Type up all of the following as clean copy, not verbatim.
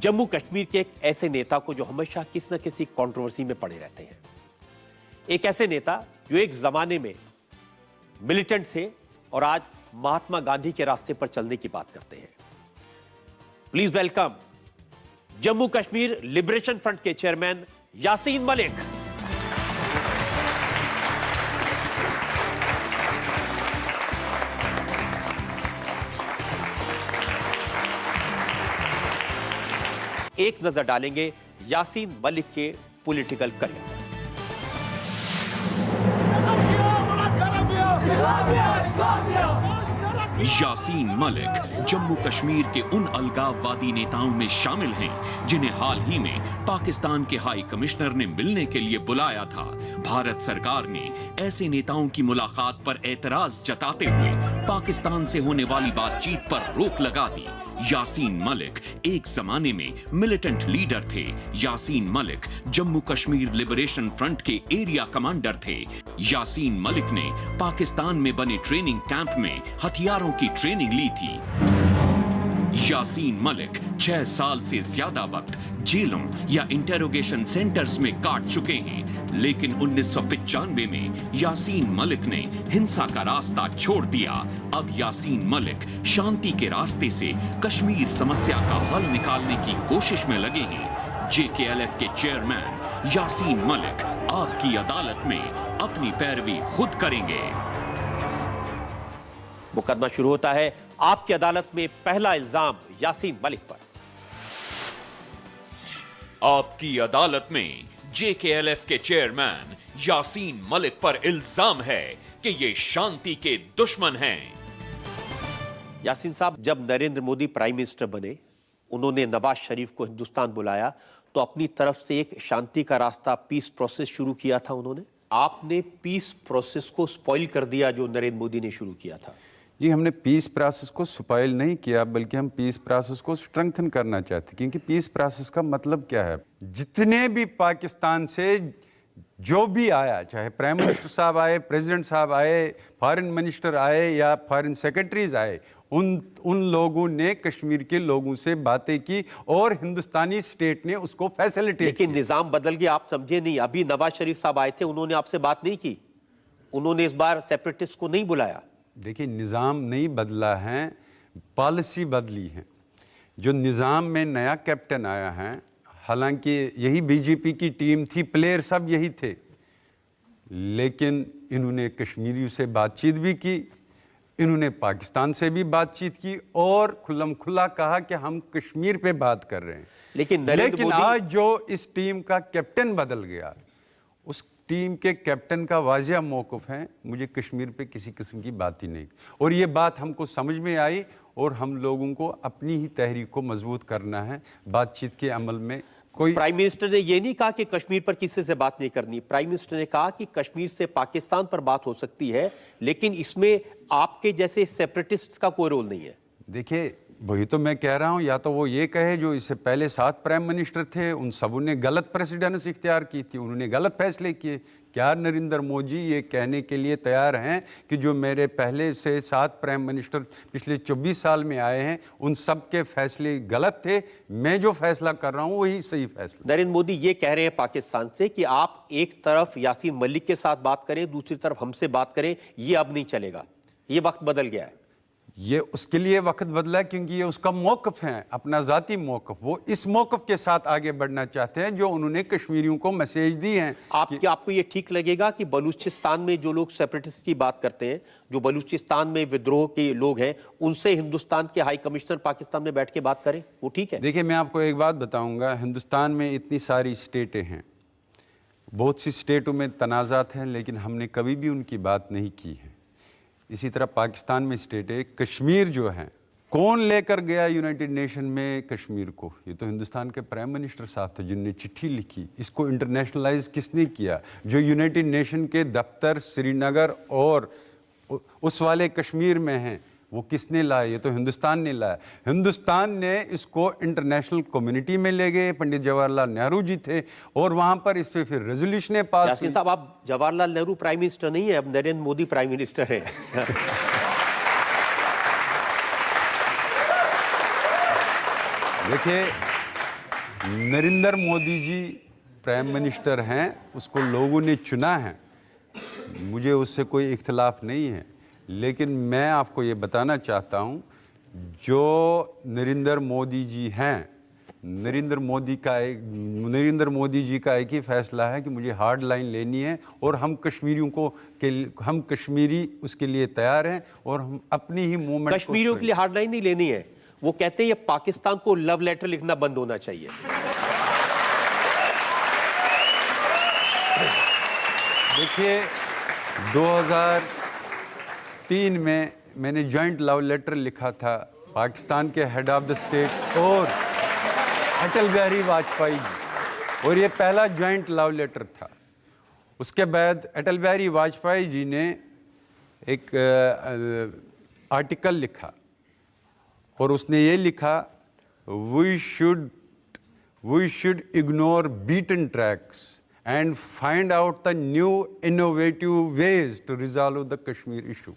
जम्मू कश्मीर के एक ऐसे नेता को जो हमेशा किसी न किसी कंट्रोवर्सी में पड़े रहते हैं। एक ऐसे नेता जो एक जमाने में मिलिटेंट थे और आज महात्मा गांधी के रास्ते पर चलने की बात करते हैं। Please welcome Jammu Kashmir liberation front के चेयरमैन यासीन मलिक। एक नजर डालेंगे यासीन मलिक के पॉलिटिकल करियर। यासीन मलिक जम्मू कश्मीर के उन अलगाववादी नेताओं में शामिल हैं जिन्हें हाल ही में पाकिस्तान के हाई कमिश्नर ने मिलने के लिए बुलाया था। भारत सरकार ने ऐसे नेताओं की मुलाकात पर एतराज जताते हुए पाकिस्तान से होने वाली बातचीत पर रोक लगा दी। यासीन मलिक एक जमाने में मिलिटेंट लीडर थे। यासीन मलिक जम्मू कश्मीर लिबरेशन फ्रंट के एरिया कमांडर थे। यासीन मलिक ने पाकिस्तान में बने ट्रेनिंग कैंप में हथियारों की ट्रेनिंग ली थी। यासीन मलिक 6 साल से ज्यादा वक्त जेलों या इंटेरोगेशन सेंटर्स में काट चुके हैं, लेकिन 1995 में यासीन मलिक ने हिंसा का रास्ता छोड़ दिया। अब यासीन मलिक शांति के रास्ते से कश्मीर समस्या का हल निकालने की कोशिश में लगे हैं। जेकेएलएफ के चेयरमैन यासीन मलिक आपकी अदालत में अपनी पैरवी खुद करेंगे। मुकदमा शुरू होता है। आपकी अदालत में पहला इल्जाम यासीन मलिक पर। आपकी अदालत में जेकेएलएफ के चेयरमैन यासीन मलिक पर इल्जाम है कि ये शांति के दुश्मन हैं। यासीन साहब, जब नरेंद्र मोदी प्राइम मिनिस्टर बने, उन्होंने नवाज शरीफ को हिंदुस्तान बुलाया तो अपनी तरफ से एक शांति का रास्ता, पीस प्रोसेस शुरू किया था उन्होंने। आपने पीस प्रोसेस को स्पॉइल कर दिया जो नरेंद्र मोदी ने शुरू किया था। जी, हमने पीस प्रोसेस को स्पॉइल नहीं किया, बल्कि हम पीस प्रोसेस को स्ट्रेंथन करना चाहते, क्योंकि पीस प्रोसेस का मतलब क्या है, जितने भी पाकिस्तान से जो भी आया, चाहे प्राइम मिनिस्टर साहब आए, प्रेसिडेंट साहब आए, फॉरेन मिनिस्टर आए या फॉरेन सेक्रेटरीज आए, उन लोगों ने कश्मीर के लोगों से बातें की और हिंदुस्तानी स्टेट ने उसको फैसिलिटेट। लेकिन निजाम बदल गया, आप समझे नहीं। अभी नवाज शरीफ साहब आए थे, उन्होंने आपसे बात नहीं की, उन्होंने इस बार सेपरेटिस्ट को नहीं बुलाया। देखिए, निज़ाम नहीं बदला है, पॉलिसी बदली है। जो निज़ाम में नया कैप्टन आया है, हालांकि यही बीजेपी की टीम थी, प्लेयर सब यही थे, लेकिन इन्होंने कश्मीरियों से बातचीत भी की, इन्होंने पाकिस्तान से भी बातचीत की और खुल्लम खुल्ला कहा कि हम कश्मीर पे बात कर रहे हैं। लेकिन आज जो इस टीम का कैप्टन बदल गया, उस टीम के कैप्टन का वाजिया मौक़िफ़ है, मुझे कश्मीर पे किसी किस्म की बात ही नहीं। और ये बात हमको समझ में आई और हम लोगों को अपनी ही तहरीक को मजबूत करना है। बातचीत के अमल में कोई प्राइम मिनिस्टर ने ये नहीं कहा कि कश्मीर पर किसी से बात नहीं करनी। प्राइम मिनिस्टर ने कहा कि कश्मीर से पाकिस्तान पर बात हो सकती है, लेकिन इसमें आपके जैसे सेपरेटिस्ट्स का कोई रोल नहीं है। देखिए, वही तो मैं कह रहा हूँ, या तो वो ये कहे जो इससे पहले 7 प्राइम मिनिस्टर थे, उन सबों ने गलत प्रेसिडेंस इख्तियार की थी, उन्होंने गलत फैसले किए। क्या नरेंद्र मोदी ये कहने के लिए तैयार हैं कि जो मेरे पहले से 7 प्राइम मिनिस्टर पिछले 24 साल में आए हैं, उन सब के फैसले गलत थे, मैं जो फैसला कर रहा हूँ वही सही फैसला। नरेंद्र मोदी ये कह रहे हैं पाकिस्तान से कि आप एक तरफ यासीन मलिक के साथ बात करें, दूसरी तरफ हमसे बात करें, ये अब नहीं चलेगा, ये वक्त बदल गया है। ये उसके लिए वक्त बदला क्योंकि ये उसका मौक़िफ़ है, अपना ज़ाती मौक़िफ़। वो इस मौक़िफ़ के साथ आगे बढ़ना चाहते हैं जो उन्होंने कश्मीरियों को मैसेज दी हैं। आपको ये ठीक लगेगा कि बलूचिस्तान में जो लोग सेपरेटिस्ट की बात करते हैं, जो बलूचिस्तान में विद्रोह के लोग हैं, उनसे हिंदुस्तान के हाई कमिश्नर पाकिस्तान में बैठ के बात करें, वो ठीक है? देखिए, मैं आपको एक बात बताऊँगा, हिंदुस्तान में इतनी सारी स्टेटें हैं, बहुत सी स्टेटों में तनाज़ात हैं, लेकिन हमने कभी भी उनकी बात नहीं की है। इसी तरह पाकिस्तान में स्टेट है, कश्मीर जो है, कौन लेकर गया यूनाइटेड नेशन में कश्मीर को? ये तो हिंदुस्तान के प्राइम मिनिस्टर साहब थे जिनने चिट्ठी लिखी। इसको इंटरनेशनलाइज किसने किया? जो यूनाइटेड नेशन के दफ्तर श्रीनगर और उस वाले कश्मीर में हैं, वो किसने लाया? ये तो हिंदुस्तान ने लाया। हिंदुस्तान ने इसको इंटरनेशनल कम्युनिटी में ले गए, पंडित जवाहरलाल नेहरू जी थे, और वहां पर इस पे फिर रेजोल्यूशन पास। यासीन साहब, आप जवाहरलाल नेहरू प्राइम मिनिस्टर नहीं है, अब नरेंद्र मोदी प्राइम मिनिस्टर है। देखिए, नरेंद्र मोदी जी प्राइम मिनिस्टर हैं, उसको लोगों ने चुना है, मुझे उससे कोई इख्तिलाफ नहीं है। लेकिन मैं आपको ये बताना चाहता हूँ, जो नरेंद्र मोदी जी हैं, नरेंद्र मोदी जी का एक ही फैसला है कि मुझे हार्ड लाइन लेनी है और हम कश्मीरी उसके लिए तैयार हैं और हम अपनी ही मूवमेंट कश्मीरियों के लिए हार्ड लाइन नहीं लेनी है, वो कहते हैं ये पाकिस्तान को लव लेटर लिखना बंद होना चाहिए। देखिए 2003 में मैंने जॉइंट लव लेटर लिखा था पाकिस्तान के हेड ऑफ द स्टेट और अटल बिहारी वाजपेयी जी, और ये पहला जॉइंट लव लेटर था। उसके बाद अटल बिहारी वाजपेयी जी ने एक आर्टिकल लिखा और उसने ये लिखा, we should ignore beaten tracks and find out the new innovative ways to resolve the Kashmir issue।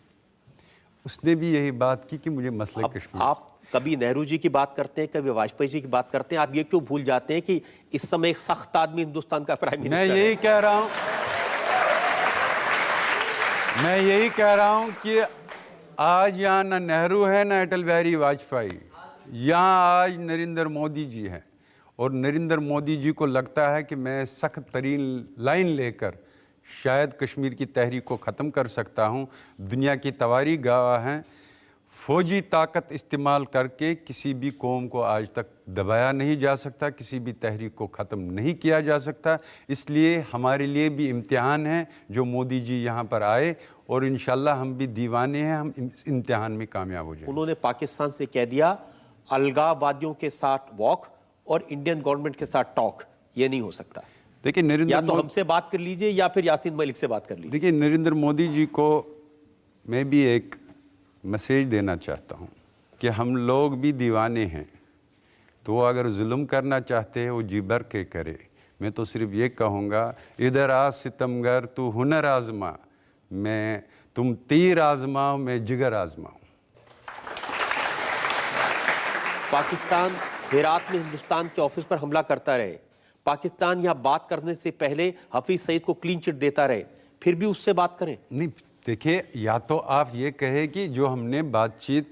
उसने भी यही बात की कि मुझे मसले कश्मीर। आप कभी नेहरू जी की बात करते हैं, कभी वाजपेयी जी की बात करते हैं, आप ये क्यों भूल जाते हैं कि इस समय एक सख्त आदमी हिंदुस्तान का प्राइम मिनिस्टर है? मैं यही कह रहा हूं कि आज यहाँ ना नेहरू है ना अटल बिहारी वाजपेयी, यहाँ आज नरेंद्र मोदी जी हैं। और नरेंद्र मोदी जी को लगता है कि मैं सख्त तरीन लाइन लेकर शायद कश्मीर की तहरीक को ख़त्म कर सकता हूं। दुनिया की तवारीख गवाह हैं, फ़ौजी ताकत इस्तेमाल करके किसी भी कौम को आज तक दबाया नहीं जा सकता, किसी भी तहरीक को ख़त्म नहीं किया जा सकता। इसलिए हमारे लिए भी इम्तिहान है जो मोदी जी यहाँ पर आए, और इंशाल्लाह हम भी दीवाने हैं, हम इम्तिहान में कामयाब हो जाएंगे। उन्होंने पाकिस्तान से कह दिया अलगाववादियों के साथ वॉक और इंडियन गवर्नमेंट के साथ टॉक, ये नहीं हो सकता। देखिए नरेंद्र, या तो हमसे बात कर लीजिए या फिर यासीन मलिक से बात कर लीजिए। देखिए नरेंद्र मोदी जी को मैं भी एक मैसेज देना चाहता हूँ कि हम लोग भी दीवाने हैं, तो अगर जुल्म करना चाहते हैं वो जी भर के करे। मैं तो सिर्फ ये कहूँगा, इधर आ सितमगर तू हुनर आजमा, तुम तीर आजमाओ मैं जिगर आजमाऊँ। पाकिस्तान हेरात में हिंदुस्तान के ऑफिस पर हमला करता रहे, पाकिस्तान यहाँ बात करने से पहले हफीज सईद को क्लीन चिट देता रहे, फिर भी उससे बात करें? नहीं, देखिए या तो आप ये कहे कि जो हमने बातचीत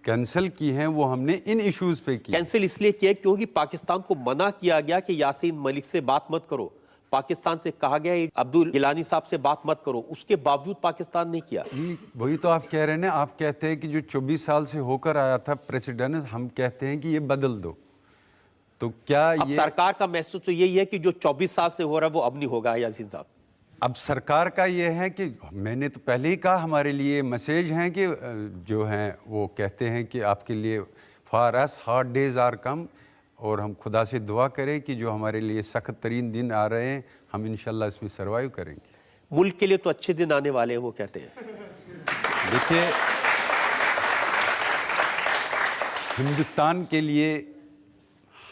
कैंसिल की है वो हमने इन इश्यूज पे की। कैंसिल इसलिए किया क्योंकि पाकिस्तान को मना किया गया कि यासीन मलिक से बात मत करो, पाकिस्तान से कहा गया अब्दुल गिलानी साहब से बात मत करो, उसके बावजूद पाकिस्तान ने किया। वही तो आप कह रहे हैं ना, आप कहते हैं कि जो 24 साल से होकर आया था प्रेसिडेंट, हम कहते हैं कि ये बदल दो, तो क्या अब ये सरकार का मैसेज तो यही है कि जो 24 साल से हो रहा है वो अब नहीं होगा यासीन साहब। अब सरकार का ये है कि मैंने तो पहले ही कहा, हमारे लिए मैसेज हैं कि जो हैं वो कहते हैं कि आपके लिए for us hard days are come, और हम खुदा से दुआ करें कि जो हमारे लिए सख्त तरीन दिन आ रहे हैं हम इंशाल्लाह इसमें सर्वाइव करेंगे। मुल्क के लिए तो अच्छे दिन आने वाले हैं वो कहते हैं। देखिए हिंदुस्तान के लिए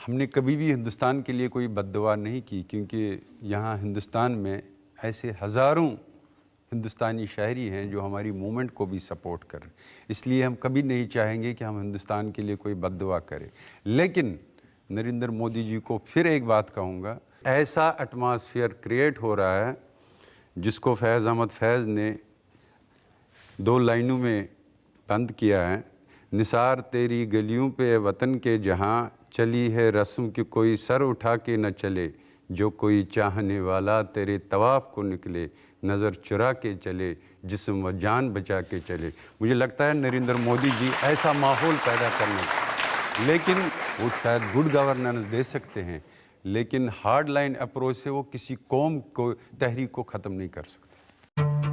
हमने कभी भी हिंदुस्तान के लिए कोई बद्दुआ नहीं की, क्योंकि यहाँ हिंदुस्तान में ऐसे हज़ारों हिंदुस्तानी शहरी हैं जो हमारी मूवमेंट को भी सपोर्ट कर रहे हैं। इसलिए हम कभी नहीं चाहेंगे कि हम हिंदुस्तान के लिए कोई बद्दुआ करें। लेकिन नरेंद्र मोदी जी को फिर एक बात कहूँगा, ऐसा एटमॉस्फेयर क्रिएट हो रहा है जिसको फैज़ अहमद फैज़ ने 2 लाइनों में बंद किया है। निसार तेरी गलियों पे वतन के जहाँ, चली है रस्म कि कोई सर उठा के न चले, जो कोई चाहने वाला तेरे तवाफ़ को निकले, नज़र चुरा के चले, जिस्म व जान बचा के चले। मुझे लगता है नरेंद्र मोदी जी ऐसा माहौल पैदा करने, लेकिन वो शायद गुड गवर्नेंस दे सकते हैं, लेकिन हार्ड लाइन अप्रोच से वो किसी कौम को तहरीक को ख़त्म नहीं कर सकते।